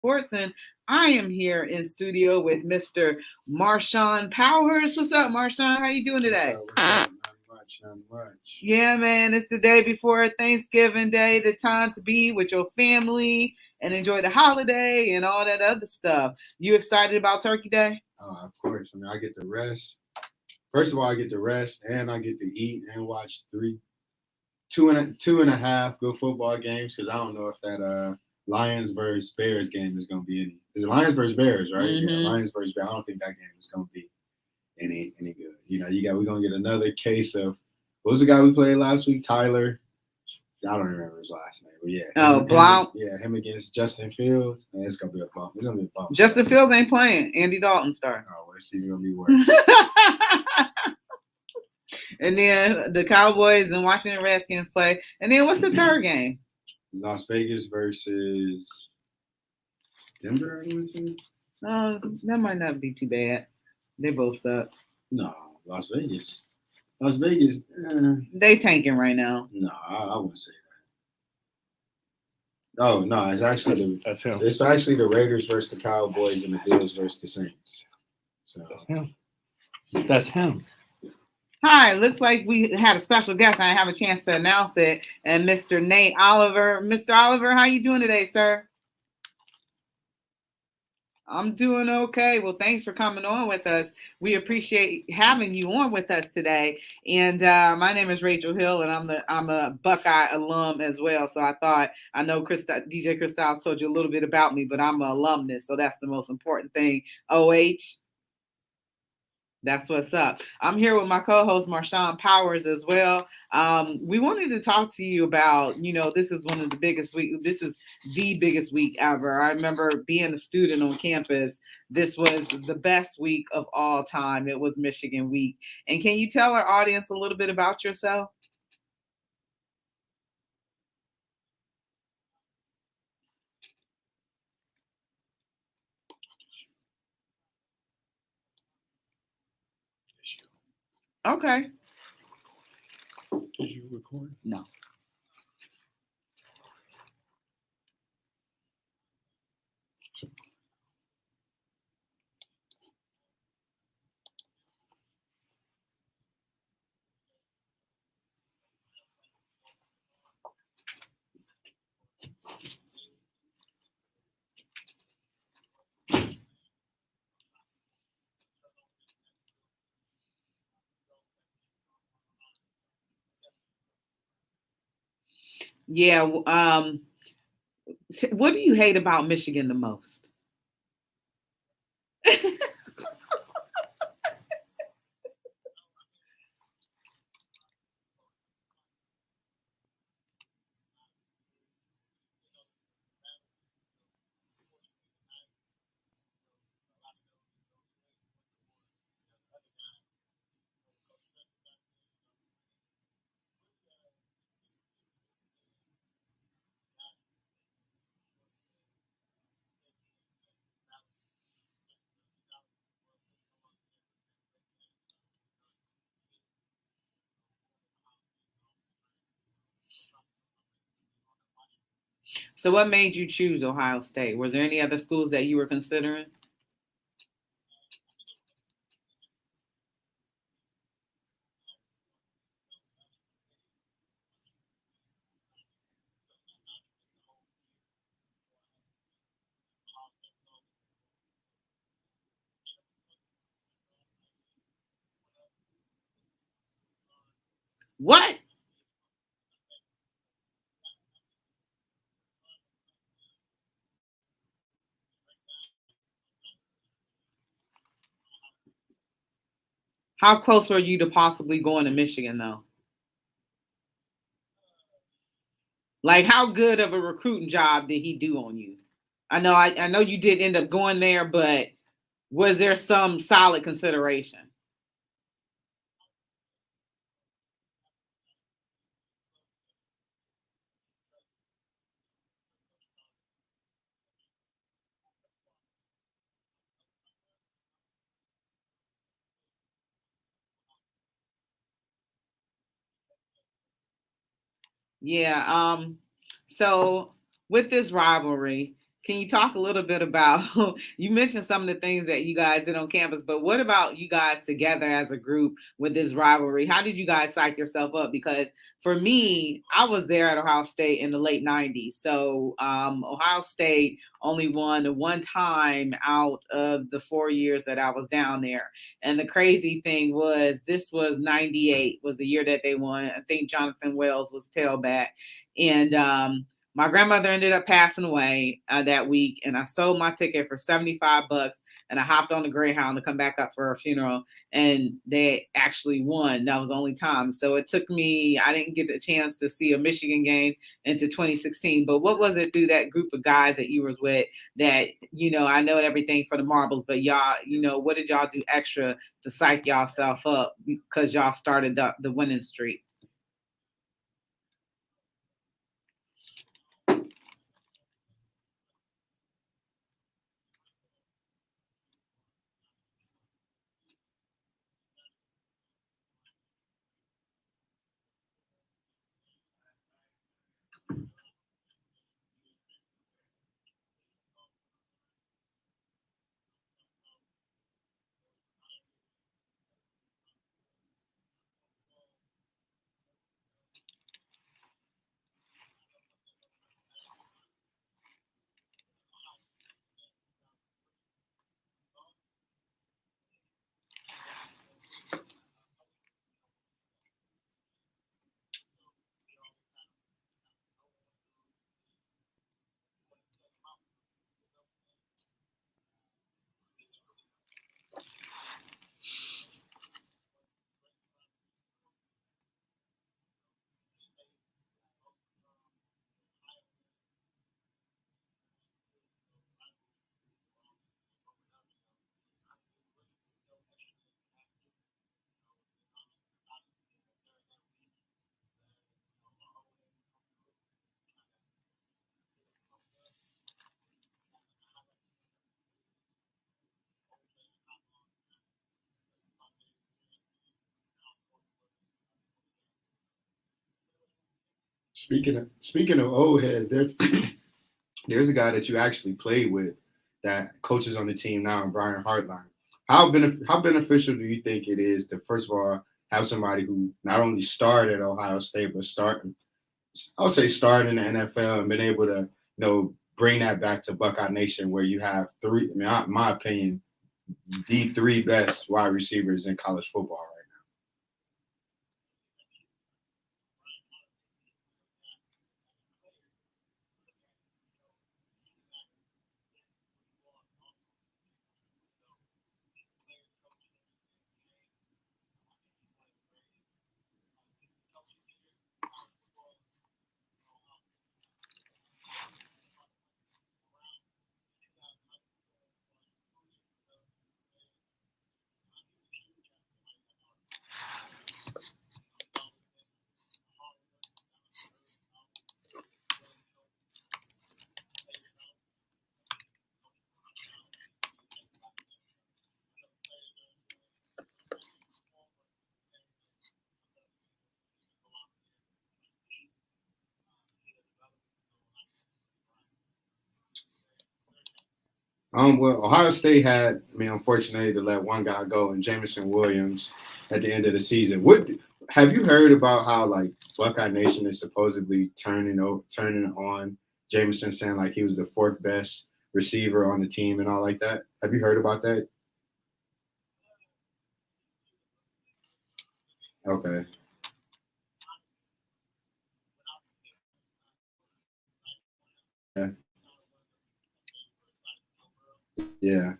Sports, and I am here in studio with Mr. Marshawn Powers. What's up, Marshawn? How you doing today? What's up? Not much. Yeah, man, it's the day before Thanksgiving Day, the time to be with your family and enjoy the holiday and all that other stuff. You excited about Turkey Day? Of course. I mean, I get to rest. First of all, I get to rest, and I get to eat and watch two and a half good football games because I don't know if that Lions versus Bears game is going to be any. It's Lions versus Bears, right? Yeah, Mm-hmm. Lions versus Bears. I don't think that game is going to be any good. We're going to get another case of what was the guy we played last week? Tyler. I don't remember his last name, but yeah. Oh, Blount. Him against Justin Fields. Man, it's gonna be a bump. It's gonna be a bump. Justin Fields ain't playing. Andy Dalton starting. Oh, well, it's even gonna be worse. And then the Cowboys and Washington Redskins play. And then what's the third game? Las Vegas versus Denver. That might not be too bad. They both suck. No, Las Vegas. Las Vegas. They tanking right now. No, I wouldn't say that. Oh no, it's actually that's him. It's actually the Raiders versus the Cowboys and the Bills versus the Saints. So that's him. That's him. Hi, looks like we had a special guest. I have a chance to announce it. And Mr. Nate Oliver. Mr. Oliver, how you doing today, sir? I'm doing okay. Well, thanks for coming on with us. We appreciate having you on with us today. And my name is Rachel Hill, and I'm a Buckeye alum as well. So I know DJ Chris Styles told you a little bit about me, but I'm an alumnus, so that's the most important thing. OH. That's what's up. I'm here with my co-host Marshawn Powers as well. We wanted to talk to you about, this is one of the biggest week. This is the biggest week ever. I remember being a student on campus. This was the best week of all time. It was Michigan Week. And can you tell our audience a little bit about yourself? Okay. Did you record? No. Yeah. What do you hate about Michigan the most? So what made you choose Ohio State? Was there any other schools that you were considering? What? How close were you to possibly going to Michigan, though? Like, how good of a recruiting job did he do on you? I know you did end up going there, but was there some solid consideration? Yeah. So with this rivalry, Can you talk a little bit about, you mentioned some of the things that you guys did on campus, but what about you guys together as a group with this rivalry? How did you guys psych yourself up? Because for me, I was there at Ohio State in the late 90s. So Ohio State only won one time out of the 4 years that I was down there. And the crazy thing was, this was 98 was the year that they won. I think Jonathan Wells was tailback. And my grandmother ended up passing away that week, and I sold my ticket for $75, and I hopped on the Greyhound to come back up for her funeral, and they actually won. That was the only time. So it took me, I didn't get the chance to see a Michigan game into 2016, but what was it through that group of guys that you was with that, I know everything for the marbles, but y'all, what did y'all do extra to psych y'all self up because y'all started the winning streak? Speaking of old heads, there's a guy that you actually played with that coaches on the team now, Brian Hartline. How beneficial do you think it is to, first of all, have somebody who not only started at Ohio State but I would say start in the NFL and been able to bring that back to Buckeye Nation where you have three. I mean, in my opinion, the three best wide receivers in college football right now. Well, Ohio State had, I mean, unfortunately, to let one guy go, and Jameson Williams at the end of the season. What have you heard about how like Buckeye Nation is supposedly turning on Jameson, saying like he was the fourth best receiver on the team and all like that? Have you heard about that? Okay, yeah, yeah.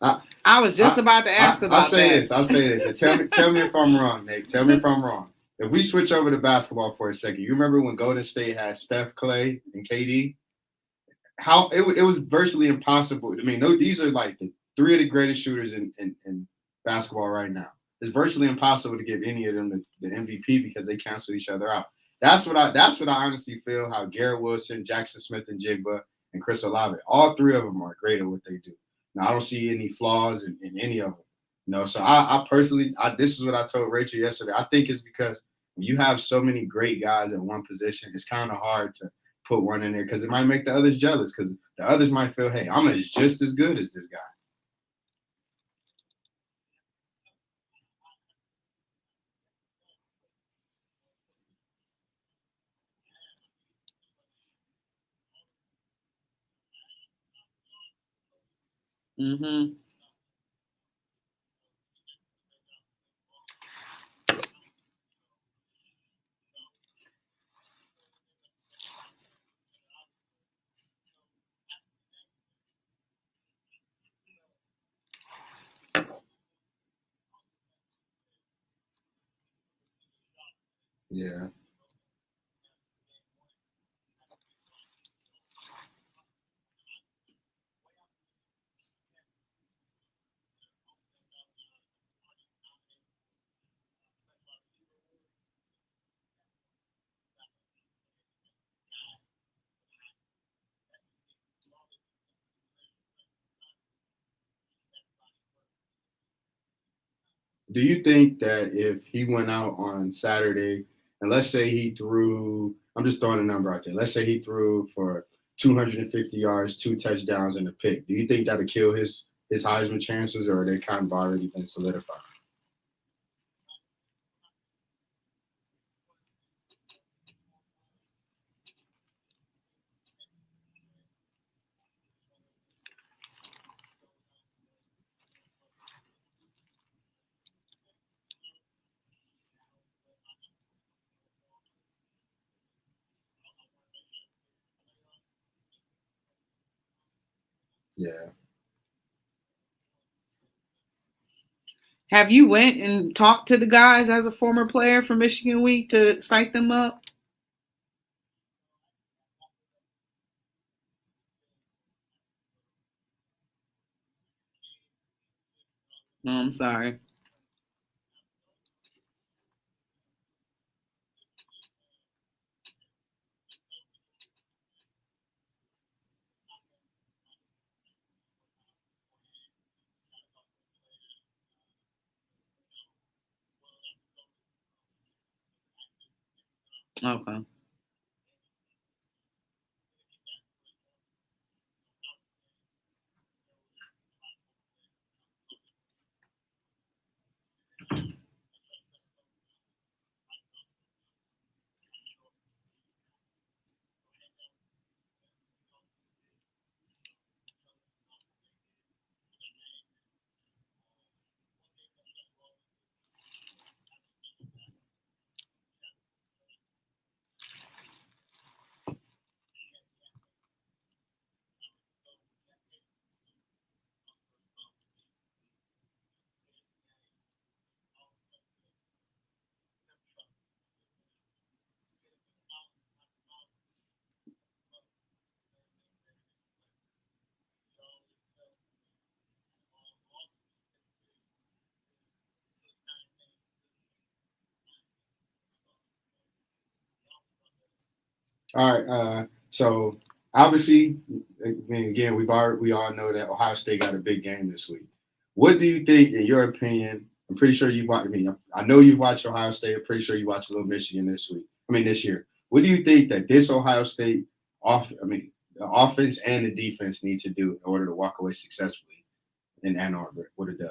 I, I was just I, about to ask I'll about say that. this. I'll say this. And tell me if I'm wrong, Nate. Tell me if I'm wrong. If we switch over to basketball for a second, you remember when Golden State had Steph, Clay, and KD? How it was virtually impossible. I mean, no, these are like the three of the greatest shooters in basketball right now. It's virtually impossible to give any of them the MVP because they cancel each other out. That's what I honestly feel. How Garrett Wilson, Jackson Smith and Jigba, and Chris Olave, all three of them are great at what they do. Now, I don't see any flaws in any of them. So I personally, this is what I told Rachel yesterday. I think it's because you have so many great guys at one position. It's kind of hard to put one in there because it might make the others jealous because the others might feel, hey, I'm just as good as this guy. Mm-hmm. Yeah. Do you think that if he went out on Saturday and let's say he threw, I'm just throwing a number out there, let's say he threw for 250 yards, 2 touchdowns, and a pick, do you think that would kill his Heisman chances, or are they kind of already been solidified? Yeah. Have you went and talked to the guys as a former player for Michigan Week to psych them up? No, I'm sorry. Okay. All right. So obviously, I mean, again, we all know that Ohio State got a big game this week. What do you think, in your opinion? I'm pretty sure you've watched. I mean, I know you've watched Ohio State. I'm pretty sure you watched a little Michigan this week. I mean, this year. What do you think that this Ohio State the offense and the defense need to do in order to walk away successfully in Ann Arbor with a dub?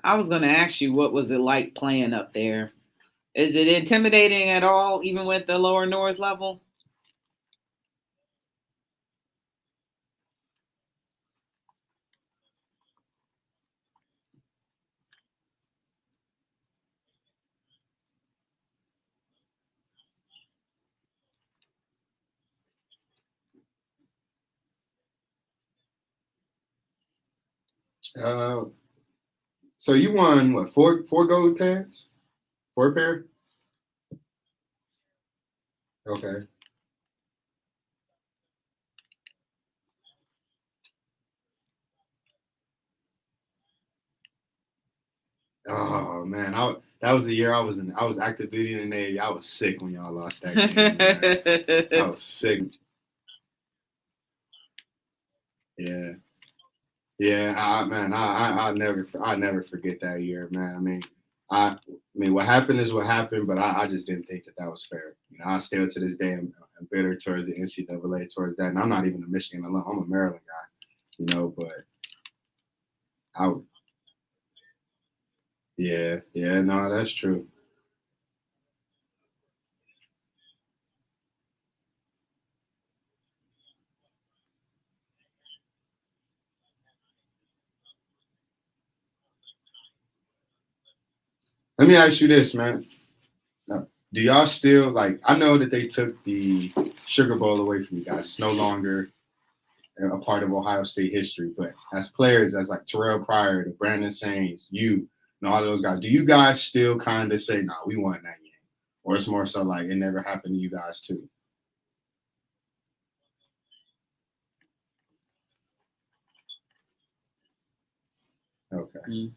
I was going to ask you, what was it like playing up there? Is it intimidating at all, even with the lower noise level? Uh, so you won what? Four gold pads? Four pair? Okay. Oh man, that was the year I was active duty in the Navy. I was sick when y'all lost that game, man. I was sick. Yeah. Yeah, I never forget that year, man. I mean, what happened is what happened, but I just didn't think that that was fair. You know, I still to this day am bitter towards the NCAA towards that, and I'm not even a Michigan alum. I'm a Maryland guy, you know. But I, yeah, yeah, no, that's true. Let me ask you this, man. Do y'all still like? I know that they took the Sugar Bowl away from you guys. It's no longer a part of Ohio State history. But as players, as like Terrell Pryor, the Brandon Saints, you, and all those guys, do you guys still kind of say, "Nah, we won that game," or it's more so like it never happened to you guys too? Okay. Mm.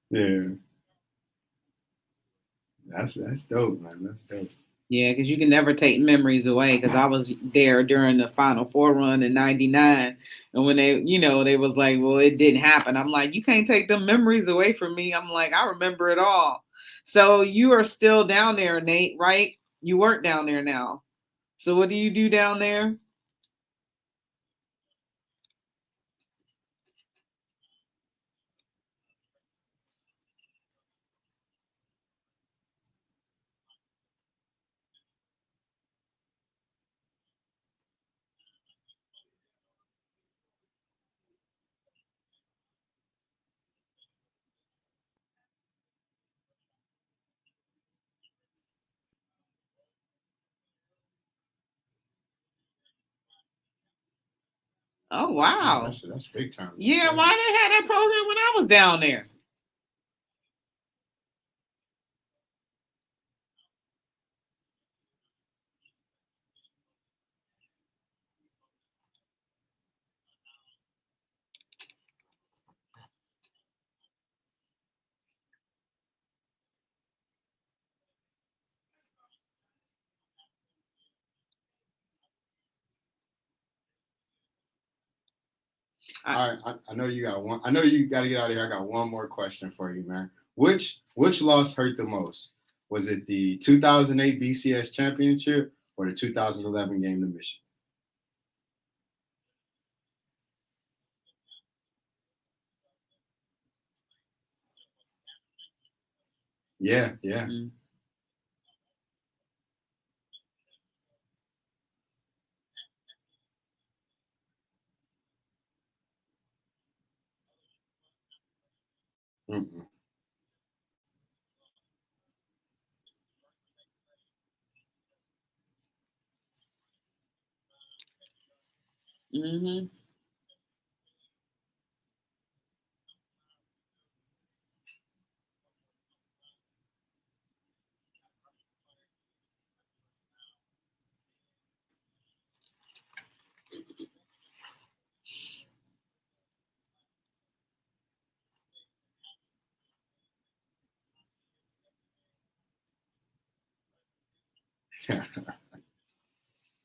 Yeah, that's dope, man. That's dope. Yeah, because you can never take memories away. Because I was there during the Final Four run in '99, and when they was like, "Well, it didn't happen." I'm like, "You can't take them memories away from me." I'm like, "I remember it all." So you are still down there, Nate, right? You work down there now. So what do you do down there? Oh Oh, wow. that's big time right Yeah, there. why they had that program when I was down there? I, All right, I know you got one. I know you got to get out of here. I got one more question for you, man. Which loss hurt the most? Was it the 2008 BCS championship or the 2011 game to Michigan? Yeah, yeah. mm, Mm-mm. mm-hmm.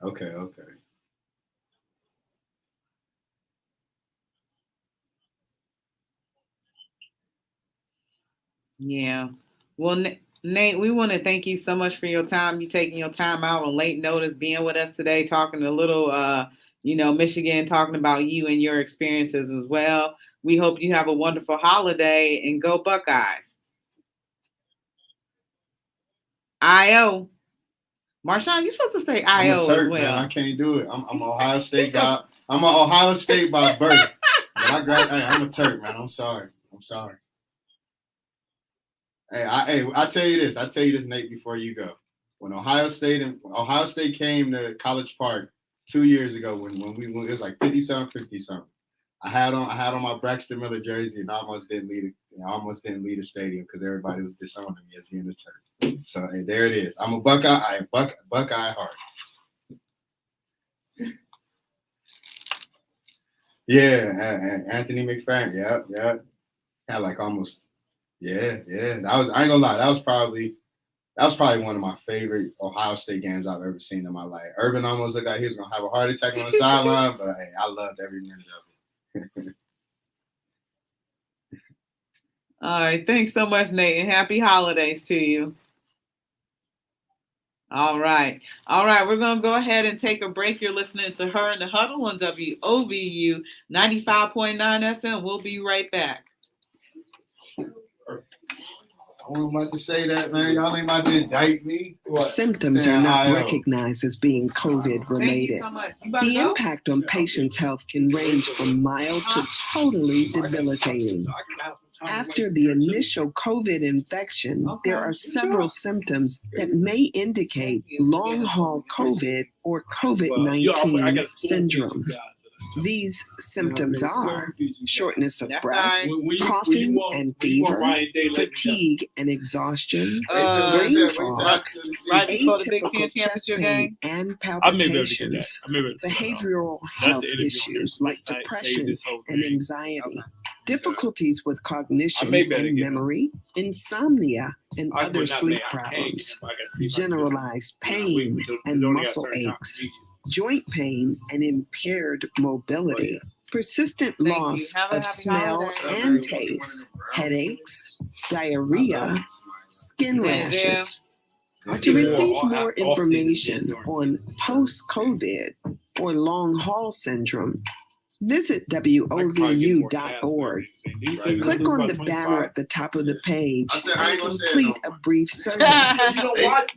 Okay, okay. Yeah. Well, Nate, we want to thank you so much for your time. You taking your time out on late notice, being with us today, talking a little, Michigan, talking about you and your experiences as well. We hope you have a wonderful holiday and go Buckeyes. IO. Marshawn, you're supposed to say I'm a IO as Turk, man. I well. can't do it. I'm Ohio He's State supposed guy. I'm an Ohio State by birth. But I'm a Turk, man. I'm sorry. I tell you this. Nate, before you go. When Ohio State came to College Park 2 years ago, when we went, it was like 57, 50 something. I had on my Braxton Miller jersey, and I almost didn't leave the stadium because everybody was disowning me as being a Turk. So there it is. I'm a Buckeye. Buckeye heart. Yeah, Anthony McFarland. Yeah. Had like almost. Yeah. That was. I ain't gonna lie. That was probably one of my favorite Ohio State games I've ever seen in my life. Urban almost looked like he was gonna have a heart attack on the sideline, but hey, I loved every minute of it. All right. Thanks so much, Nate, and happy holidays to you. All right. We're going to go ahead and take a break. You're listening to Her in the Huddle on WOVU 95.9 FM. We'll be right back. I wasn't about to say that, man. Y'all ain't about to indict me. Symptoms are not recognized as being COVID-related. The impact on patients' health can range from mild to totally debilitating. After the initial COVID infection, there are several symptoms that may indicate long-haul COVID or COVID-19 syndrome. These symptoms are shortness of breath, coughing and fever, fatigue and exhaustion, brain fog, atypical chest pain and palpitations, behavioral health issues like depression and anxiety, difficulties with cognition and memory, insomnia and other sleep problems, generalized pain and muscle aches, joint pain and impaired mobility, persistent loss of smell and taste, headaches, diarrhea, skin rashes. To receive more information on post-COVID or long-haul syndrome, visit WOVU.org. Click on the banner at the top of the page and complete a brief survey.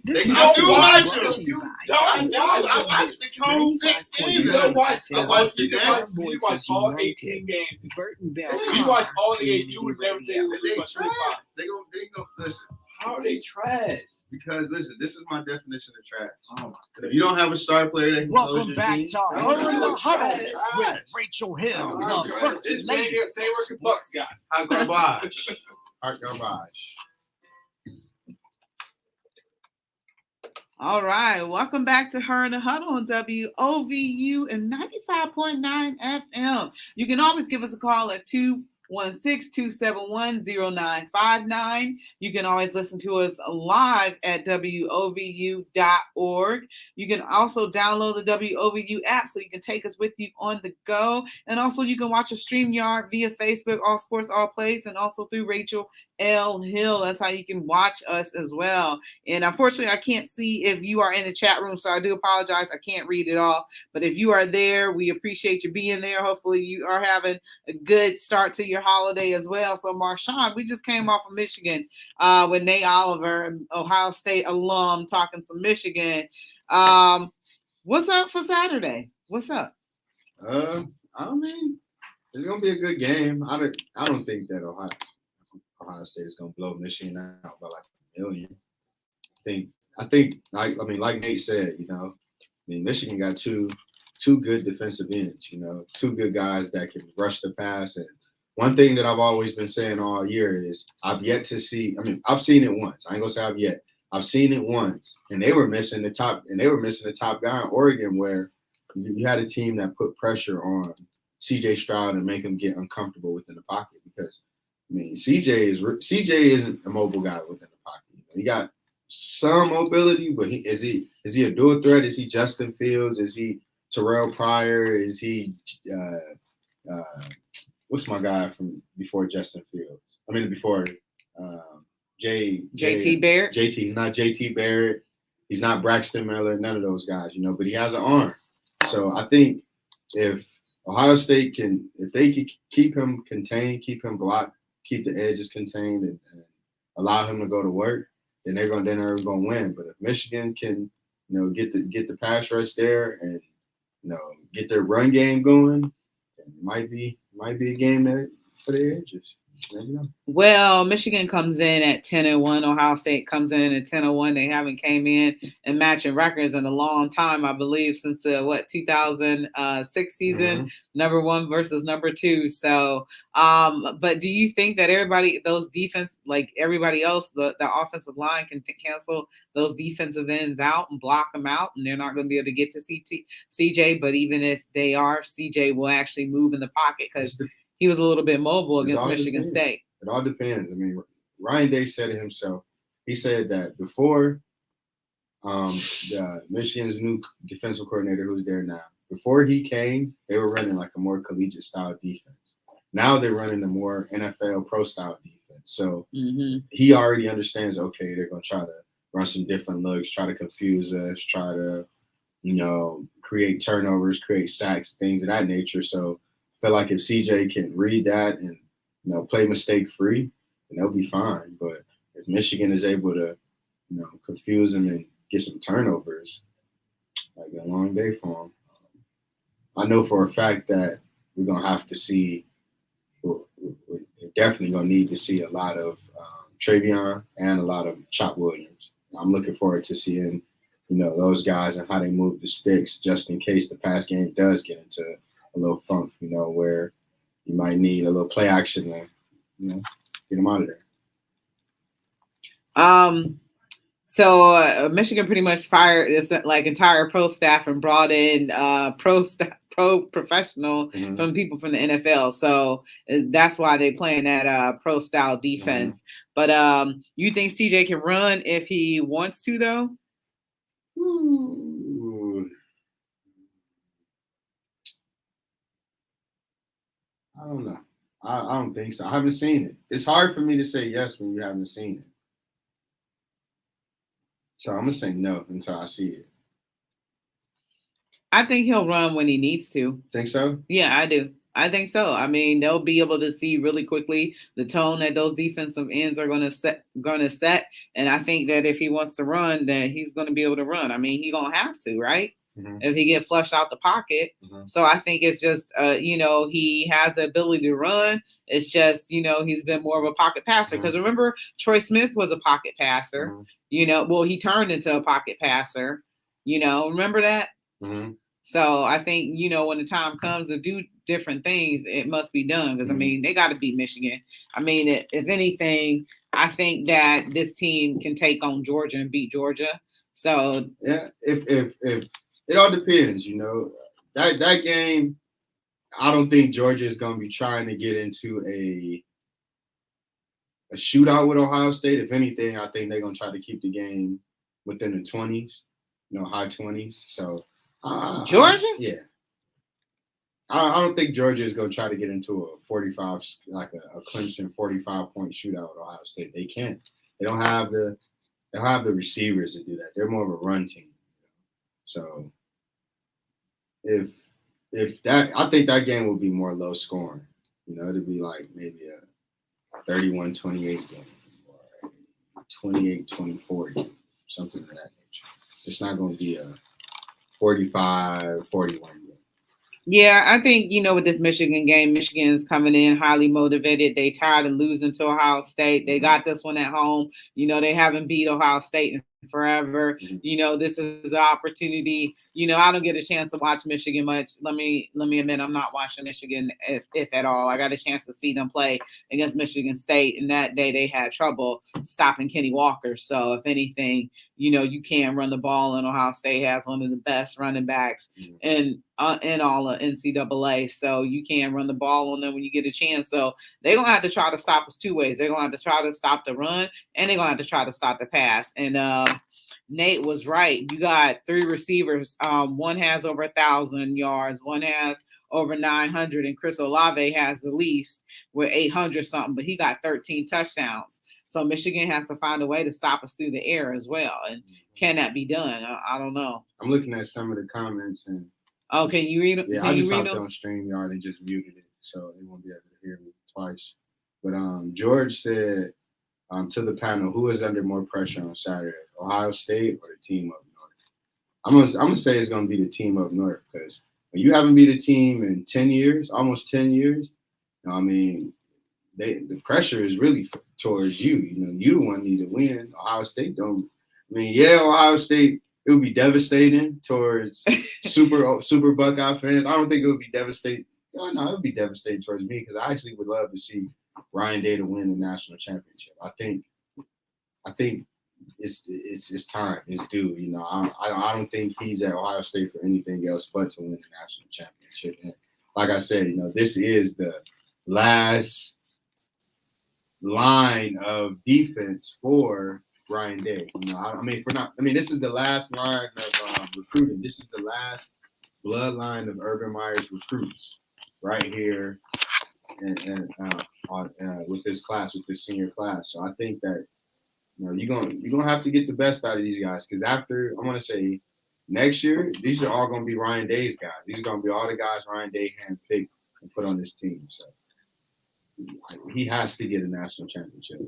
This is brought to you by I watched the Cone next game. I watched the Voices United, Burtonville. You watched all the games. You would never say it was They about trash. 25. They go listen. How are they trash? Because listen, this is my definition of trash. If you don't have a star player that can Welcome your back team, to Her in the Huddle trash. with Rachel Hill, the first This lady. same work Bucks got. Hot garbage. Hot garbage. All right. Welcome back to Her in the Huddle on WOVU and 95.9 FM. You can always give us a call at 216-271-0959. You can always listen to us live at WOVU.org. You can also download the WOVU app so you can take us with you on the go. And also you can watch a StreamYard via Facebook, All Sports, All Plays, and also through Rachel L. Hill. That's how you can watch us as well. And unfortunately, I can't see if you are in the chat room, so I do apologize. I can't read it all. But if you are there, we appreciate you being there. Hopefully you are having a good start to your holiday as well. So Marshawn, we just came off of Michigan with Nate Oliver, an Ohio State alum, talking some Michigan. What's up for Saturday? What's up? I mean, it's gonna be a good game. I don't think that Ohio State is gonna blow Michigan out by like 1 million. I think like Nate said, Michigan got two good defensive ends, two good guys that can rush the pass. And one thing that I've always been saying all year is I've yet to see. I mean, I've seen it once. I ain't gonna say I've yet. I've seen it once, and they were missing the top guy in Oregon, where you had a team that put pressure on C.J. Stroud and make him get uncomfortable within the pocket. Because I mean, CJ isn't a mobile guy within the pocket. He got some mobility, but is he a dual threat? Is he Justin Fields? Is he Terrell Pryor? Is he what's my guy from before Justin Fields? I mean before JT Barrett. He's not JT Barrett. He's not Braxton Miller. None of those guys, but he has an arm. So I think if Ohio State if they could keep him contained, keep him blocked, keep the edges contained, and allow him to go to work, then they're gonna win. But if Michigan can, get the pass rush there and get their run game going, it might be a game there for the edges. Well, Michigan comes in at 10-1. Ohio State comes in at 10-1. They haven't came in and matching records in a long time, I believe, since 2006 season, number 1 versus number 2. So, but do you think that those defense, like everybody else, the offensive line can cancel those defensive ends out and block them out, and they're not going to be able to get to CJ? But even if they are, CJ will actually move in the pocket because he was a little bit mobile against Michigan State. It all depends. I mean, Ryan Day said it himself. He said that before Michigan's new defensive coordinator, who's there now, before he came, they were running like a more collegiate style defense. Now they're running a more NFL pro style defense. So he already understands, okay, they're going to try to run some different looks, try to confuse us, try to, create turnovers, create sacks, things of that nature. So I feel like if CJ can read that and play mistake free, then they'll be fine. But if Michigan is able to, confuse them and get some turnovers, like a long day for them. I know for a fact that we're gonna have to see. We're definitely gonna need to see a lot of Travion and a lot of Chop Williams. I'm looking forward to seeing, those guys and how they move the sticks, just in case the pass game does get into a little funk, where you might need a little play action to, get them out of there. So Michigan pretty much fired its entire pro staff and brought in pro professional from people from the NFL. So that's why they playing that pro style defense. But you think CJ can run if he wants to, though? I don't know. I don't think so. I haven't seen it. It's hard for me to say yes when you haven't seen it. So I'm going to say no until I see it. I think he'll run when he needs to. Think so? Yeah, I do. I think so. I mean, they'll be able to see really quickly the tone that those defensive ends are going to set. And I think that if he wants to run, then he's going to be able to run. I mean, he's going to have to, right? If he get flushed out the pocket. So I think it's just, he has the ability to run. It's just, he's been more of a pocket passer. Because remember, Troy Smith was a pocket passer. He turned into a pocket passer. Remember that? So I think, when the time comes to do different things, it must be done. Because, I mean, they got to beat Michigan. I mean, if anything, I think that this team can take on Georgia and beat Georgia. So, yeah, if it all depends, that game. I don't think Georgia is going to be trying to get into a shootout with Ohio State. If anything, I think they're going to try to keep the game within the 20s, high 20s. So Georgia, I don't think Georgia is going to try to get into a 45, like a Clemson 45-point shootout with Ohio State. They can't. They don't have the receivers to do that. They're more of a run team. So if that, I think that game will be more low scoring. It'll be like maybe a 31-28 game or a 28-24 game, something of that nature. It's not going to be a 45-41 game. Yeah, I think, with this Michigan game, Michigan's coming in highly motivated. They tired of losing to Ohio State. They got this one at home. They haven't beat Ohio State in forever. This is the opportunity. I don't get a chance to watch Michigan much. Let me admit, I'm not watching Michigan if at all. I got a chance to see them play against Michigan State, and that day they had trouble stopping Kenny Walker. So if anything, you can run the ball, and Ohio State has one of the best running backs in all of NCAA. So you can run the ball on them when you get a chance. So they're going to have to try to stop us two ways. They're going to have to try to stop the run, and they're going to have to try to stop the pass. And Nate was right. You got 3 receivers. One has over 1,000 yards. One has over 900. And Chris Olave has the least with 800 something, but he got 13 touchdowns. So Michigan has to find a way to stop us through the air as well. And can that be done? I don't know. I'm looking at some of the comments and. Oh, can you read them? Yeah, can I you just read hopped them? on StreamYard and just muted it, so they won't be able to hear me twice. But George said to the panel, who is under more pressure on Saturday, Ohio State or the team up north? I'm gonna say it's gonna be the team up north because when you haven't beat a team in 10 years, almost 10 years, I mean, the pressure is really towards you. You know, you the one need to win. Ohio State don't. I mean, yeah, Ohio State. It would be devastating towards super Buckeye fans. I don't think it would be devastating. No, it would be devastating towards me because I actually would love to see Ryan Day to win the national championship. I think it's time. It's due. You know, I don't think he's at Ohio State for anything else but to win the national championship. And like I said, you know, this is the last line of defense for Ryan Day. You know, this is the last line of recruiting. This is the last bloodline of Urban Meyer's recruits right here, and with this class, with this senior class. So I think that you're gonna have to get the best out of these guys because after I want to say next year, these are all gonna be Ryan Day's guys. These are gonna be all the guys Ryan Day handpicked and put on this team. So he has to get a national championship.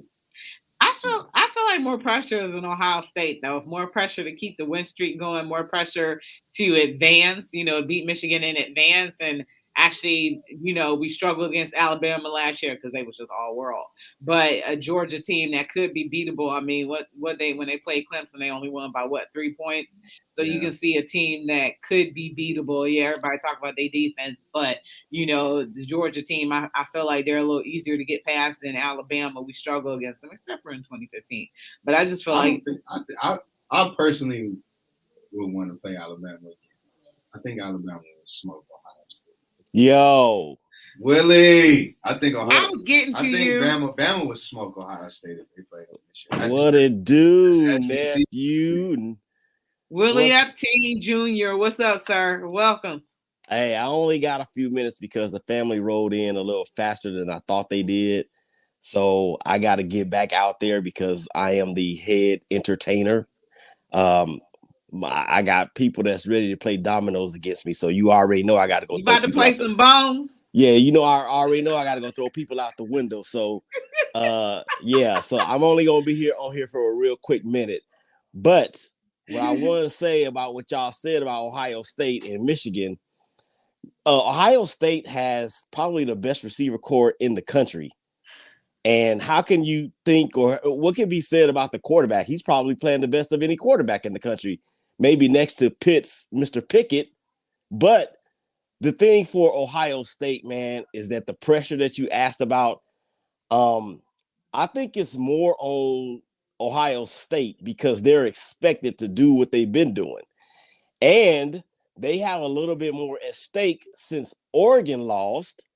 I feel like more pressure is in Ohio State though. More pressure to keep the win streak going. More pressure to advance. You know, beat Michigan in advance. And actually, you know, we struggled against Alabama last year because they was just all world. But a Georgia team that could be beatable. I mean, when they played Clemson, they only won by 3 points. So you can see a team that could be beatable. Yeah, everybody talk about their defense, but you know, the Georgia team, I feel like they're a little easier to get past than Alabama. We struggle against them, except for in 2015. But I just feel I personally would want to play Alabama again. I think Alabama would smoke Ohio State. Yo, Willie, I think Ohio. I was getting to I think you. Bama would smoke Ohio State if they played them this year. What it do, nephew? Willie Epstein Jr. What's up, sir? Welcome. Hey, I only got a few minutes because the family rolled in a little faster than I thought they did. So I got to get back out there because I am the head entertainer. I got people that's ready to play dominoes against me. So you already know I got to go. You about to play some bones? Yeah, you know, I already know I got to go throw people out the window. So, yeah. So I'm only going to be on here for a real quick minute. But what I want to say about what y'all said about Ohio State and Michigan, Ohio State has probably the best receiver corps in the country. And how can you think, or what can be said about the quarterback? He's probably playing the best of any quarterback in the country, maybe next to Pitt's Mr. Pickett. But the thing for Ohio State, man, is that the pressure that you asked about, I think it's more on Ohio State because they're expected to do what they've been doing. And they have a little bit more at stake since Oregon lost.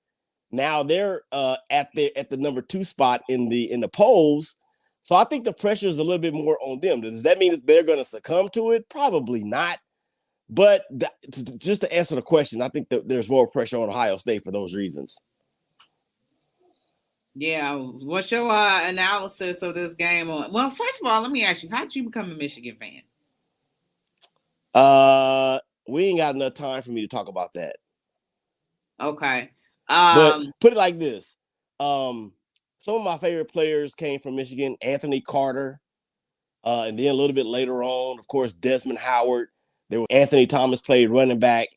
Now they're at the number 2 spot in the polls. So I think the pressure is a little bit more on them. Does that mean that they're going to succumb to it? Probably not. But just to answer the question, I think that there's more pressure on Ohio State for those reasons. Yeah. What's your analysis of this game? Well, first of all, let me ask you, how did you become a Michigan fan? We ain't got enough time for me to talk about that. Okay. But put it like this. Some of my favorite players came from Michigan, Anthony Carter. And then a little bit later on, of course, Desmond Howard. There was Anthony Thomas played running back.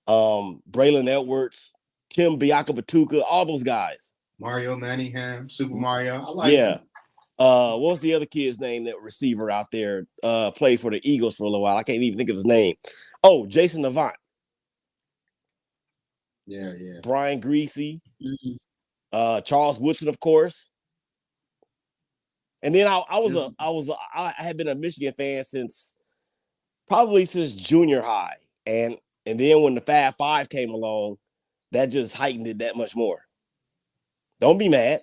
Braylon Edwards, Tim Biakabatuka, all those guys. Mario Manningham, Super Mario. I like him. What was the other kid's name, that receiver out there, played for the Eagles for a little while? I can't even think of his name. Oh, Jason Avant. Yeah. Brian Greasy. Mm-hmm. Charles Woodson, of course. And then I had been a Michigan fan since junior high. And then when the Fab Five came along, that just heightened it that much more. Don't be mad.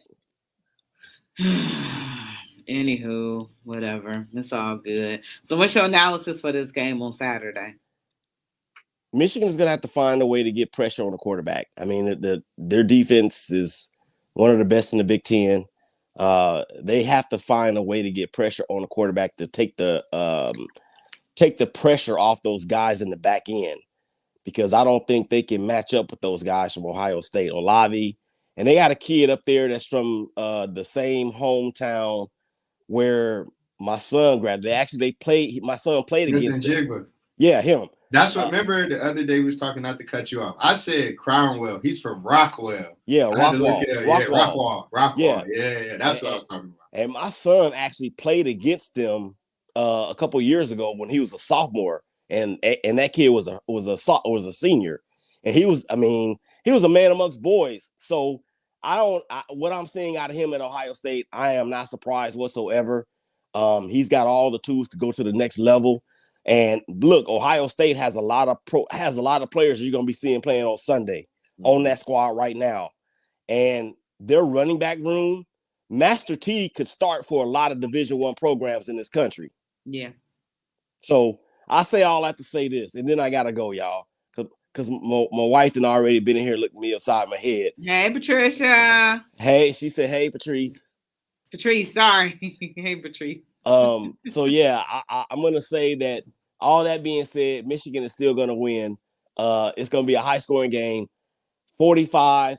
Anywho, whatever. It's all good. So what's your analysis for this game on Saturday? Michigan is going to have to find a way to get pressure on the quarterback. I mean, their defense is one of the best in the Big Ten. They have to find a way to get pressure on the quarterback to take the pressure off those guys in the back end, because I don't think they can match up with those guys from Ohio State. Olave, and they got a kid up there that's from the same hometown where my son graduated. Actually, my son played against him. Yeah, him. That's what. Remember the other day we was talking, not to cut you off. I said Crownwell. He's from Rockwell. Yeah, Rockwall. Rockwall. Yeah. Yeah. That's what I was talking about. And my son actually played against them a couple years ago when he was a sophomore, and that kid was a senior, and he was a man amongst boys. So what I'm seeing out of him at Ohio State, I am not surprised whatsoever. He's got all the tools to go to the next level. And look, Ohio State has a lot of players you're going to be seeing playing on Sunday on that squad right now. And their running back room, Master T could start for a lot of Division I programs in this country. Yeah. So I say all that to say this, and then I got to go, y'all, because my wife done already been in here looking me upside my head. Hey, Patricia. Hey, she said, hey, Patrice. Patrice, sorry. Hey, Patrice. So yeah, I'm gonna say that all that being said, Michigan is still gonna win. It's gonna be a high scoring game, 45-41.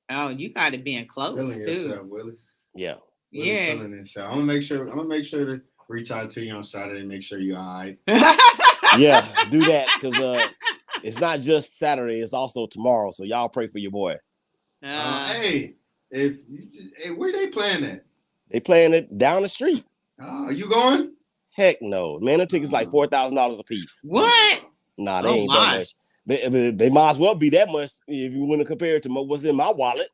Oh, you got it being close Feeling too. yourself, Willie. Yeah. Willie Yeah. Feeling yourself. I'm gonna make sure to reach out to you on Saturday. Make sure you're all right. Yeah, do that, because it's not just Saturday; it's also tomorrow. So y'all pray for your boy. Hey, where they playing at? They playing it down the street. Are you going? Heck no, man. The tickets like $4,000 a piece. What? Nah, they ain't that much. They might as well be that much if you want to compare it to what's in my wallet.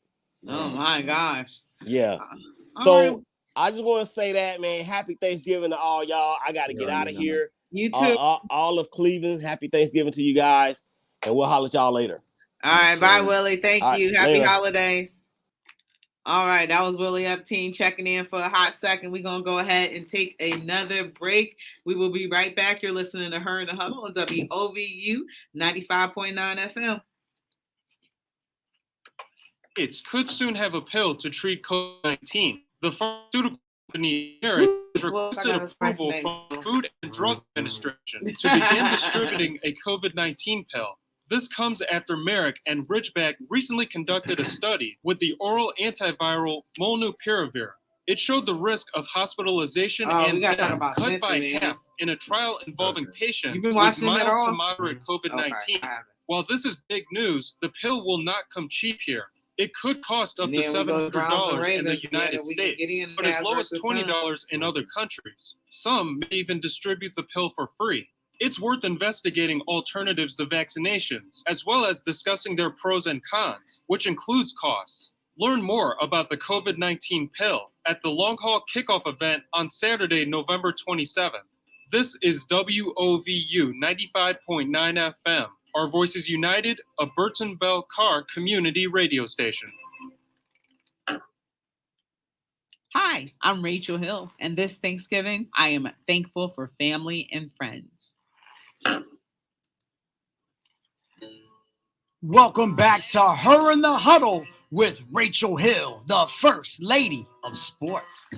Oh my gosh. Yeah. All So right. I just want to say that, man. Happy Thanksgiving to all y'all. I got to get out of here. You too. All of Cleveland. Happy Thanksgiving to you guys, and we'll holler at y'all later. All right, bye, Willie. Thank you. Right, Happy later. holidays. All right, that was Willie Epteen checking in for a hot second. We're going to go ahead and take another break. We will be right back. You're listening to Her in the Huddle on WOVU 95.9 FM. States could soon have a pill to treat COVID-19. The pharmaceutical company has requested approval from the Food and Drug Administration to begin distributing a COVID-19 pill. This comes after Merck and Ridgeback recently conducted a study with the oral antiviral molnupiravir. It showed the risk of hospitalization and death cut by half in a trial involving patients with mild to moderate COVID-19. While this is big news, the pill will not come cheap here. It could cost up to $700 in the United States, but as low as $20 in other countries. Some may even distribute the pill for free. It's worth investigating alternatives to vaccinations, as well as discussing their pros and cons, which includes costs. Learn more about the COVID-19 pill at the Long Haul Kickoff event on Saturday, November 27th. This is WOVU 95.9 FM. Our Voices United, a Burton Bell Carr community radio station. Hi, I'm Rachel Hill, and this Thanksgiving, I am thankful for family and friends. Welcome back to Her in the Huddle with Rachel Hill, the First Lady of Sports.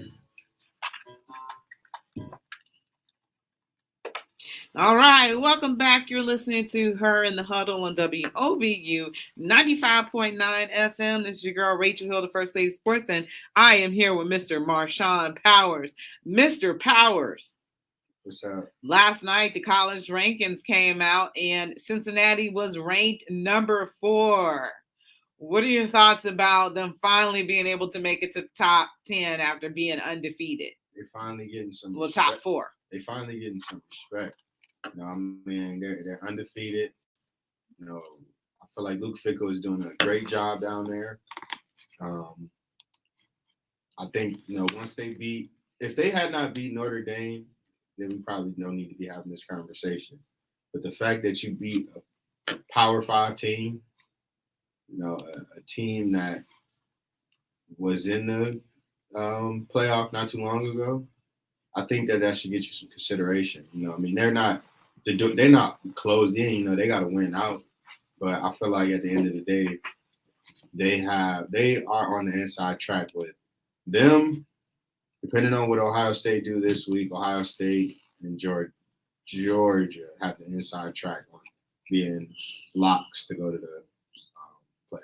All right, welcome back. You're listening to Her in the Huddle on WOVU 95.9 FM. This is your girl, Rachel Hill, the First Lady of Sports, and I am here with Mr. Marshawn Powers. Mr. Powers. What's up? Last night, the college rankings came out, and Cincinnati was ranked number 4. What are your thoughts about them finally being able to make it to the top 10 after being undefeated? They're finally getting some respect. Top 4. They're finally getting some respect. You know, I mean, they're undefeated. You know, I feel like Luke Fickle is doing a great job down there. I think, you know, if they had not beat Notre Dame, then we probably don't need to be having this conversation. But the fact that you beat a Power 5 team, you know, a team that was in the playoff not too long ago, I think that should get you some consideration. You know, I mean, they're not closed in. You know, they got to win out. But I feel like at the end of the day, they are on the inside track with them. Depending on what Ohio State do this week, Ohio State and Georgia have the inside track on being locks to go to the playoffs.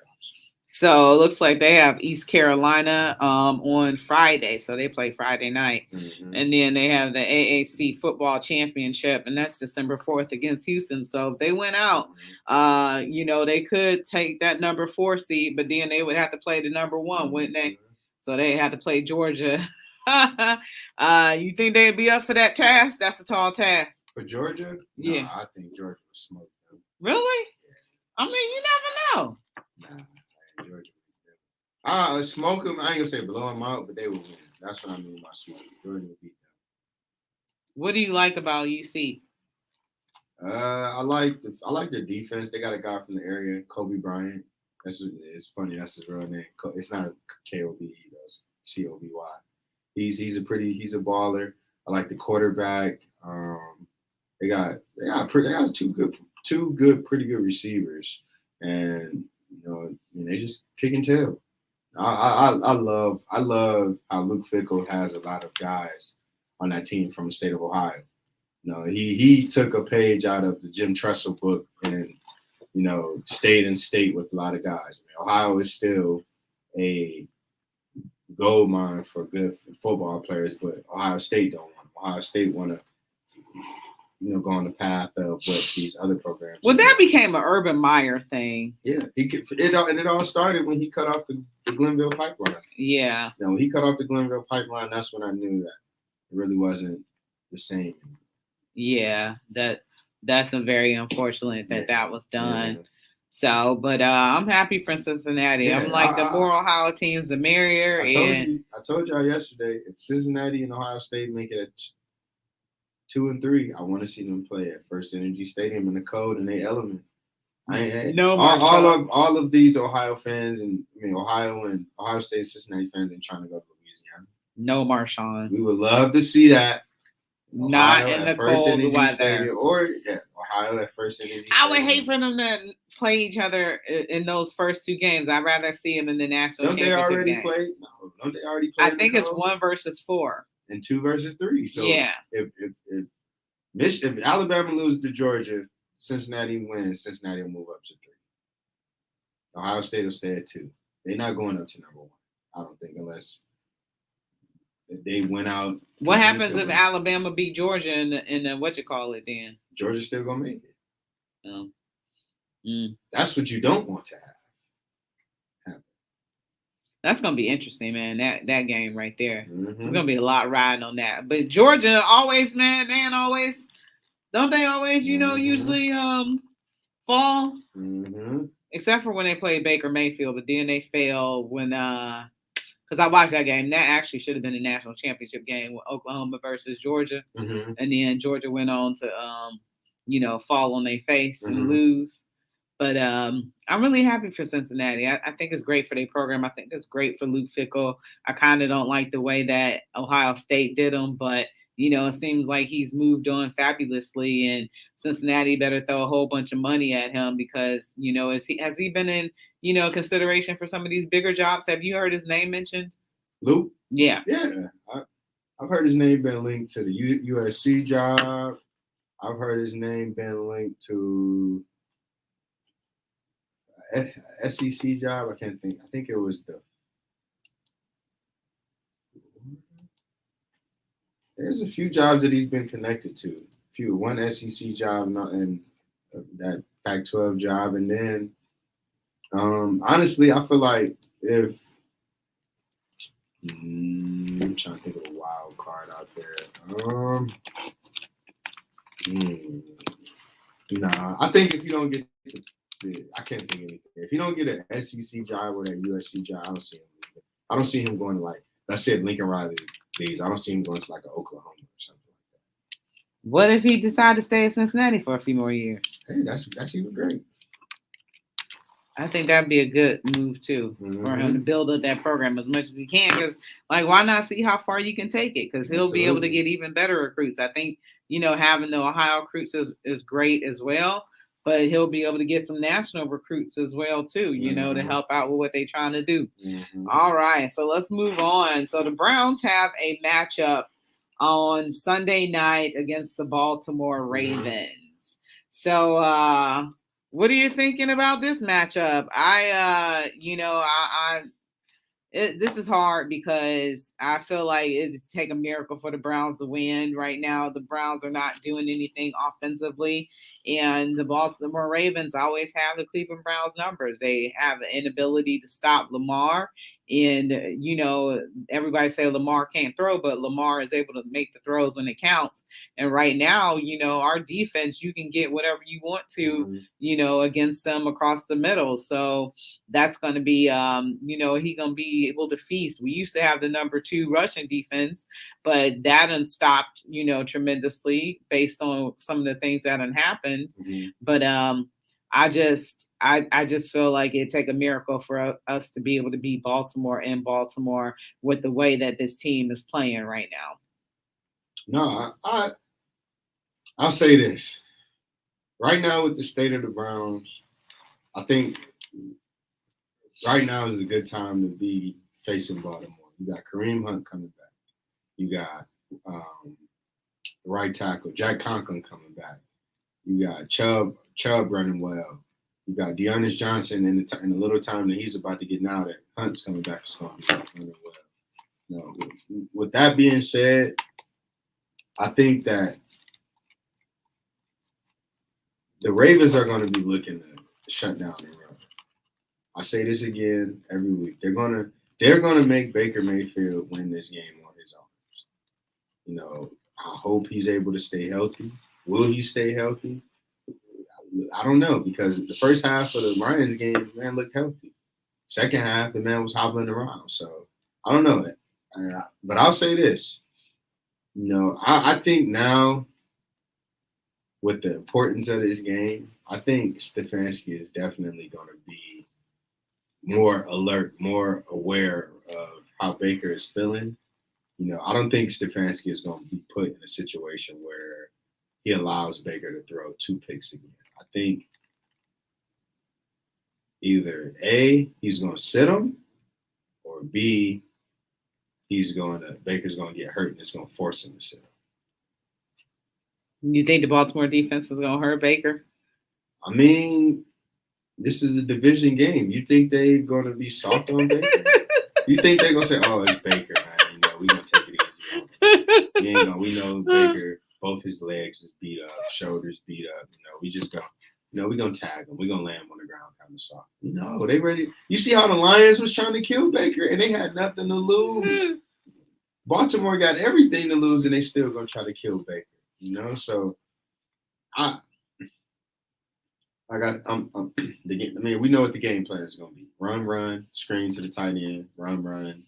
So it looks like they have East Carolina on Friday. So they play Friday night. Mm-hmm. And then they have the AAC football championship, and that's December 4th against Houston. So if they went out, they could take that number 4 seed, but then they would have to play the number 1, wouldn't they? So they had to play Georgia. You think they'd be up for that task? That's a tall task. For Georgia? Yeah. No, I think Georgia would smoke them. Really? Yeah. I mean, you never know. Nah, Georgia. Smoke them. I ain't gonna say blow them out, but they will win. That's what I mean by smoke. Georgia will beat them. What do you like about UC? I like their defense. They got a guy from the area, Kobe Bryant. It's funny. That's his real name. It's not K-O-B-E though. It's C-O-B-Y. He's a baller. I like the quarterback. They got two good, pretty good receivers, and they just kick and tail. I love how Luke Fickell has a lot of guys on that team from the state of Ohio. He took a page out of the Jim Tressel book and stayed in state with a lot of guys. Ohio is still a gold mine for good football players, but Ohio State don't want. Ohio State want to, go on the path of what these other programs. Well, that became an Urban Meyer thing. Yeah, it all started when he cut off the Glenville pipeline. Yeah. When he cut off the Glenville pipeline, that's when I knew that it really wasn't the same. Yeah, that's a very unfortunate that was done. Yeah. So, but I'm happy for Cincinnati. Yeah, I'm like the more Ohio teams, the merrier. I told y'all yesterday, if Cincinnati and Ohio State make it at 2 and 3, I want to see them play at First Energy Stadium in the cold and they element. All of these Ohio fans and Ohio and Ohio State Cincinnati fans ain't trying to go to Louisiana. No, Marshawn. We would love to see that. Not in the cold weather. Stadium, or Ohio at First Energy Stadium. I would hate for them to play each other in those first 2 games. I'd rather see them in the national championship Don't they already game. play? No, don't they already play? I think it's 1 versus 4 and 2 versus 3. So yeah, if Alabama loses to Georgia, Cincinnati wins. Cincinnati will move up to 3. Ohio State will stay at 2. They're not going up to number 1. I don't think, unless they went out. What happens if Alabama beat Georgia in the what you call it then? Georgia's still gonna make it. Oh. That's what you don't want to have. That's gonna be interesting, man. That game right there. Mm-hmm. There's gonna be a lot riding on that. But Georgia always, man, don't they always, usually fall? Mm-hmm. Except for when they played Baker Mayfield, but then they fail when because I watched that game. That actually should have been a national championship game with Oklahoma versus Georgia. Mm-hmm. And then Georgia went on to fall on their face and Mm-hmm. lose. But I'm really happy for Cincinnati. I think it's great for their program. I think it's great for Luke Fickell. I kind of don't like the way that Ohio State did him, but it seems like he's moved on fabulously, and Cincinnati better throw a whole bunch of money at him because, has he been in, consideration for some of these bigger jobs? Have you heard his name mentioned? Luke? Yeah. Yeah. I've heard his name been linked to the USC job. I've heard his name been linked to SEC job. I can't think. I think it was there's a few jobs that he's been connected to. One SEC job and that Pac-12 job, and then honestly, I feel like if I'm trying to think of a wild card out there. Nah, I think if you don't get I can't think of anything. If you don't get an SEC job or that USC job, I don't see him going to, like, let's say Lincoln Riley leaves. I don't see him going to like an Oklahoma or something like that. What if he decided to stay in Cincinnati for a few more years? Hey, that's even great. I think that'd be a good move too for him to build up that program as much as he can. Because, like, why not see how far you can take it? Because he'll be able to get even better recruits. I think having the Ohio recruits is great as well. but he'll be able to get some national recruits as well too, you know, to help out with what they're trying to do. All right, so let's move on. So the Browns have a matchup on Sunday night against the Baltimore Ravens. So what are you thinking about this matchup? This is hard because I feel like it'd take a miracle for the Browns to win. Right now, the Browns are not doing anything offensively, and the Baltimore Ravens always have the Cleveland Browns numbers. They have an inability to stop Lamar, and you know everybody say Lamar can't throw, but Lamar is able to make the throws when it counts. And right now, you know, our defense, you can get whatever you want to, you know, against them across the middle. So that's going to be, you know, he's going to be able to feast. We used to have the number 2 rushing defense, but that done stopped, you know, tremendously based on some of the things that had happened. But I just feel like it'd take a miracle for us to be able to beat Baltimore in Baltimore with the way that this team is playing right now. No, I'll say this. Right now, with the state of the Browns, I think right now is a good time to be facing Baltimore. You got Kareem Hunt coming back. You got right tackle Jack Conklin coming back. You got Chubb running well. You got Dearness Johnson in the little time that he's about to get now that Hunt's coming back is going to be running well. No, with that being said, I think that the Ravens are going to be looking to shut down the run. I say this again every week. They're gonna make Baker Mayfield win this game on his own. You know, I hope he's able to stay healthy. Will he stay healthy? I don't know, because the first half of the Lions game, the man looked healthy. Second half, the man was hobbling around. So I don't know. But I'll say this. You know, I think now, with the importance of this game, I think Stefanski is definitely going to be more alert, more aware of how Baker is feeling. You know, I don't think Stefanski is going to be put in a situation where he allows Baker to throw 2 picks again. I think either A, he's going to sit him, or B, Baker's going to get hurt and it's going to force him to sit him. You think the Baltimore defense is going to hurt Baker? I mean, this is a division game. You think they're going to be soft on Baker? You think they're going to say, oh, it's Baker, man. You know, we're going to take it easy. We know Baker, both his legs is beat up, shoulders beat up. You know, we just go, you know, we're going to tag him. We're going to lay him on the ground kind of soft. No, they ready. You see how the Lions was trying to kill Baker and they had nothing to lose. Baltimore got everything to lose and they still going to try to kill Baker. You know, so we know what the game plan is going to be. Run, screen to the tight end. Run,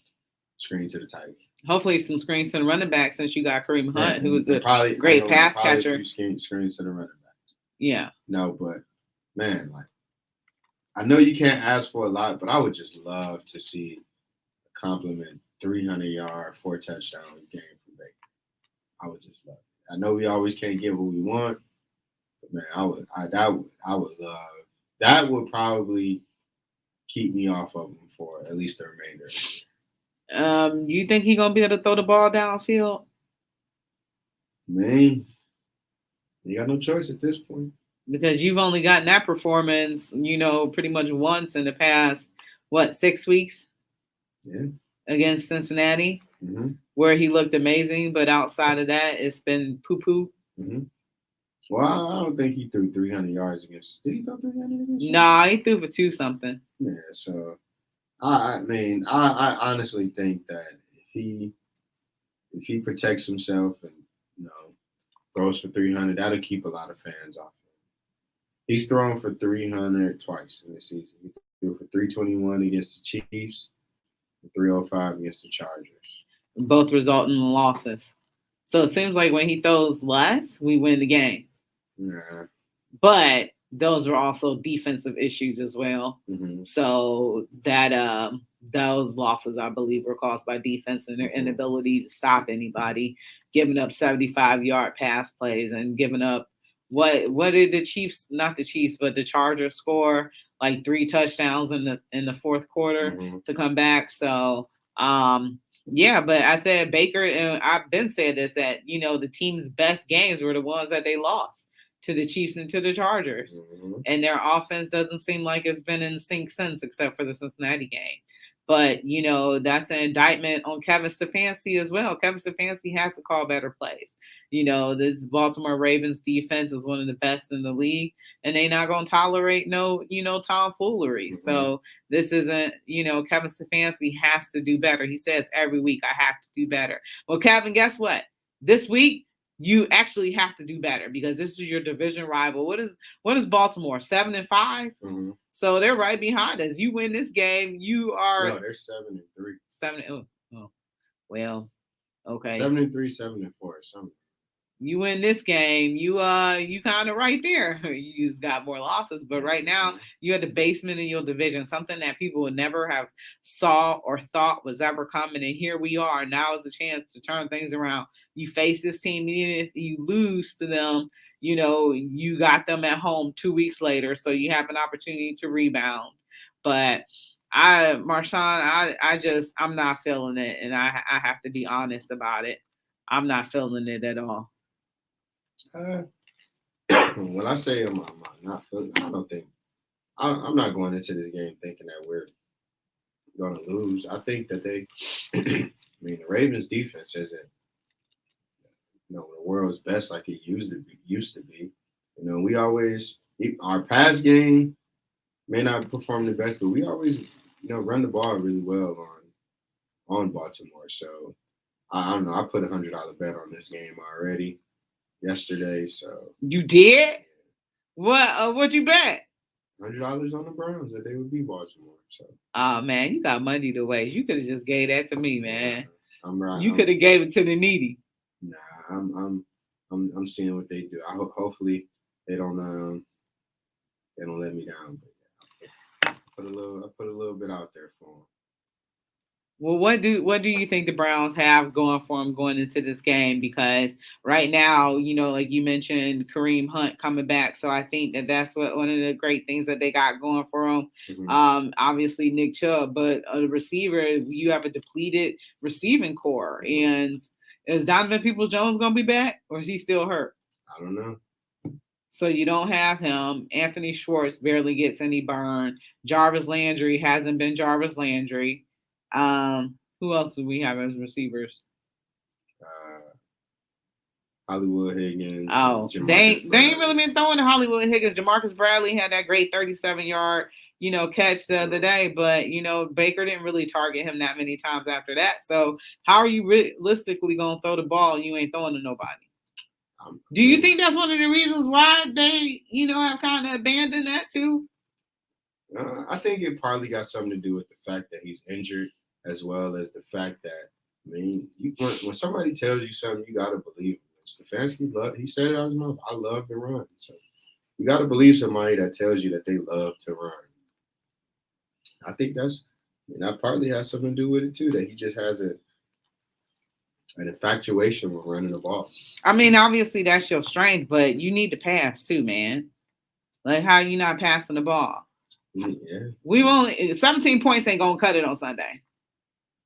screen to the tight end. Hopefully some screens to the running back, since you got Kareem Hunt, who is a great pass catcher. Screens to the running back. Yeah. No, but, man, like, I know you can't ask for a lot, but I would just love to see a compliment 300-yard, 4-touchdown game from Baker. I would just love it. I know we always can't get what we want, but man, I would love. That would probably keep me off of him for at least the remainder of the year. You think he's gonna be able to throw the ball downfield? Man, you got no choice at this point. Because you've only gotten that performance, you know, pretty much once in the past, 6 weeks? Yeah. Against Cincinnati. Where he looked amazing, but outside of that, it's been poo-poo. Well, I don't think he threw 300 yards against. Did he throw 300 against? Nah, he threw for 2-something. Yeah, so I mean, I honestly think that if he protects himself and, you know, throws for 300, that'll keep a lot of fans off him. He's thrown for 300 twice in the season. He threw for 321 against the Chiefs, and 305 against the Chargers. Both resulting in losses. So it seems like when he throws less, we win the game. Yeah. But those were also defensive issues as well. So that those losses, I believe, were caused by defense and their inability to stop anybody, giving up 75-yard pass plays and giving up what did the Chiefs, not the Chiefs, but the Chargers score like 3 touchdowns in the fourth quarter to come back. So yeah, but I said Baker, and I've been saying this, that the team's best games were the ones that they lost to the Chiefs and to the Chargers. And their offense doesn't seem like it's been in sync since, except for the Cincinnati game. But, that's an indictment on Kevin Stefanski as well. Kevin Stefanski has to call better plays. This Baltimore Ravens defense is one of the best in the league, and they're not going to tolerate no tomfoolery. So this isn't, Kevin Stefanski has to do better. He says every week, I have to do better. Well, Kevin, guess what? This week, you actually have to do better because this is your division rival. What is Baltimore? 7-5? So they're right behind us. You win this game, you are. No, they're 7-3. 7. Oh, well, okay. 7-3, 7-4. Something. You win this game, you kind of right there. You just got more losses, but right now you're at the basement in your division, something that people would never have saw or thought was ever coming. And here we are. Now is the chance to turn things around. You face this team, even if you lose to them, you got them at home 2 weeks later, so you have an opportunity to rebound. But Marshawn, I'm not feeling it, and I have to be honest about it. I'm not feeling it at all. When I say I'm not feeling, I don't think I'm not going into this game thinking that we're going to lose. I think that the Ravens defense isn't, the world's best like it used to be. We always, our pass game may not perform the best, but we always, run the ball really well on Baltimore. So I don't know. I put $100 bet on this game already yesterday. So you did? What you bet? $100 on the Browns that they would beat Baltimore. So oh man, you got money to waste. You could have just gave that to me, man. I'm right. You could have gave it to the needy. Nah, I'm seeing what they do. I hopefully they don't let me down. But I put a little bit out there for them. Well, what do you think the Browns have going for them going into this game? Because right now, like you mentioned, Kareem Hunt coming back. So I think that's one of the great things that they got going for them. Obviously, Nick Chubb, but a receiver, you have a depleted receiving core. And is Donovan Peoples-Jones going to be back, or is he still hurt? I don't know. So you don't have him. Anthony Schwartz barely gets any burn. Jarvis Landry hasn't been Jarvis Landry. Who else do we have as receivers? Hollywood Higgins. Oh, they ain't really been throwing to Hollywood Higgins. Jamarcus Bradley had that great 37-yard, catch the other day, but Baker didn't really target him that many times after that. So how are you realistically gonna throw the ball? You ain't throwing to nobody. Do you think that's one of the reasons why they, have kind of abandoned that too? I think it probably got something to do with the fact that he's injured, as well as the fact that, when somebody tells you something, you got to believe it. Stefanski, he said it out of his mouth, I love to run. So you got to believe somebody that tells you that they love to run. I think that partly has something to do with it too, that he just has an infatuation with running the ball. Obviously that's your strength, but you need to pass too, man. Like, how you not passing the ball? Yeah. We've only 17 points ain't gonna cut it on Sunday.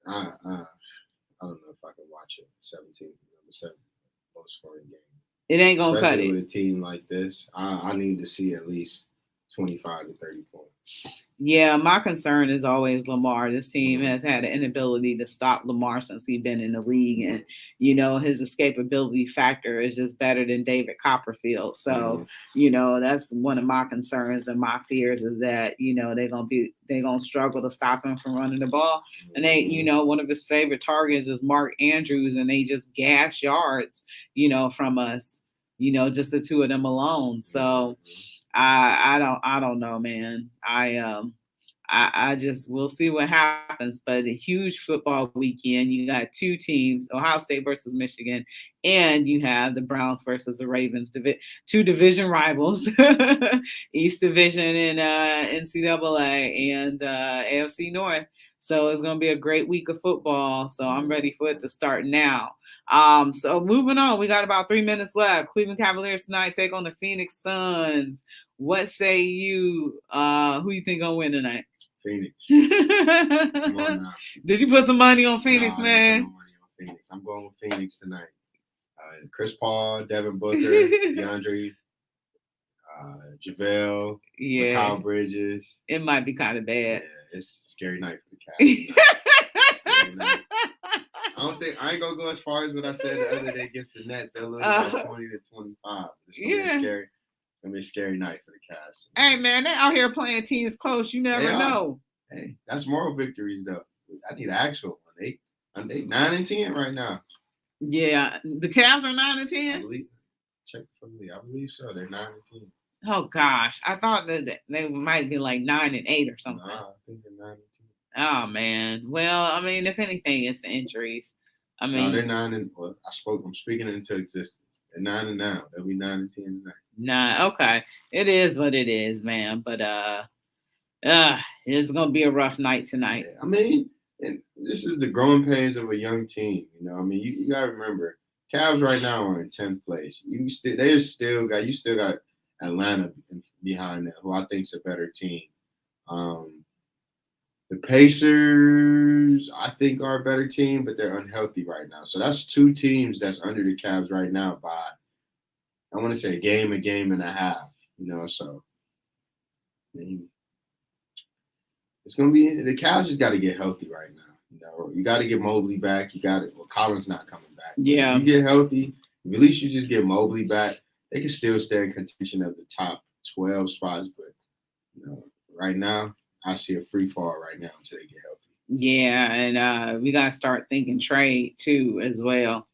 I don't know if I can watch it. 17, 7 low scoring game. It ain't gonna Especially cut it with a team like this. I need to see at least 25 to 30 points. Yeah, my concern is always Lamar. This team has had an inability to stop Lamar since he's been in the league, and his escapability factor is just better than David Copperfield. So that's one of my concerns and my fears is that they're gonna struggle to stop him from running the ball. And they one of his favorite targets is Mark Andrews, and they just gash yards from us. Just the two of them alone. So. I don't know, man. I I just we'll see what happens. But a huge football weekend. You got two teams: Ohio State versus Michigan, and you have the Browns versus the Ravens. Two division rivals, East Division and NCAA and AFC North. So it's going to be a great week of football. So I'm ready for it to start now. So moving on, we got about 3 minutes left. Cleveland Cavaliers tonight take on the Phoenix Suns. What say you? Who you think gonna win tonight? Phoenix. Come on now. Did you put some money on Phoenix, man? No money on Phoenix. I'm going with Phoenix tonight. Chris Paul, Devin Booker, DeAndre, JaVale, Mikal Bridges. It might be kind of bad. Yeah, it's a scary night for the Cavs. I ain't gonna go as far as what I said the other day against the Nets. They'll lose by 20-25. It's gonna be scary. It's gonna be a scary night for the Cavs. Hey man, they out here playing teams close. You never know. Hey, that's moral victories though. I need an actual one. They 9-10 right now. Yeah, the Cavs are 9-10. I believe. Check for me. I believe so. They're 9-10. Oh gosh, I thought that they might be like 9-8 or something. Nah, I think they're 9-10. Oh man. Well, I mean, if anything, it's the injuries. I mean, no, they're 9 well, I'm speaking it into existence. They're 9-9. They'll be 9-10 tonight. Nah, okay. It is what it is, man. But it's gonna be a rough night tonight. Yeah, I mean, and this is the growing pains of a young team. You know, I mean, you gotta remember, Cavs right now are in 10th place. You still got Atlanta behind that, who I think is a better team. The Pacers, I think, are a better team, but they're unhealthy right now. So that's two teams that's under the Cavs right now by, I want to say, a game and a half. You know, so I mean, it's gonna be the Cavs just got to get healthy right now. You know, you got to get Mobley back. Collins not coming back. Yeah, if you get healthy. At least you just get Mobley back. They can still stay in contention of the top 12 spots, but you know, right now I see a free fall right now until they get healthy. Yeah, and we gotta start thinking trade too as well.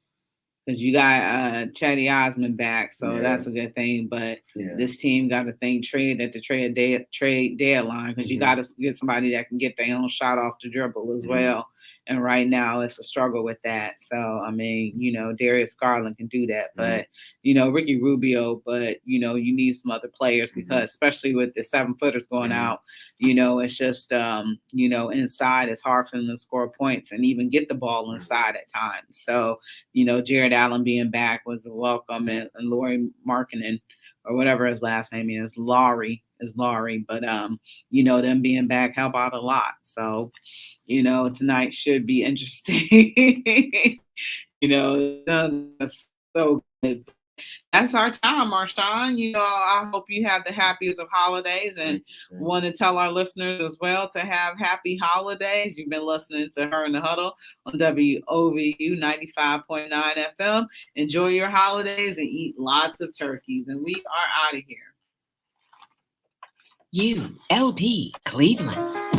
Because you got Chetty Osman back, so that's a good thing. But this team got to think trade at the trade deadline because you got to get somebody that can get their own shot off the dribble as well. And right now it's a struggle with that. So, I mean, you know, Darius Garland can do that. But, you know, Ricky Rubio, but, you know, you need some other players because especially with the 7-footers going out, you know, it's just, you know, inside it's hard for them to score points and even get the ball inside at times. So, you know, Jared Allen being back was a welcome, and Lauri Markkanen, or whatever his last name is, Laurie. But you know, them being back help out a lot. So, you know, tonight should be interesting. You know, so good. That's our time, Marshawn. You know, I hope you have the happiest of holidays and want to tell our listeners as well to have happy holidays. You've been listening to Her in the Huddle on WOVU 95.9 FM. Enjoy your holidays and eat lots of turkeys. And we are out of here. ULP Cleveland.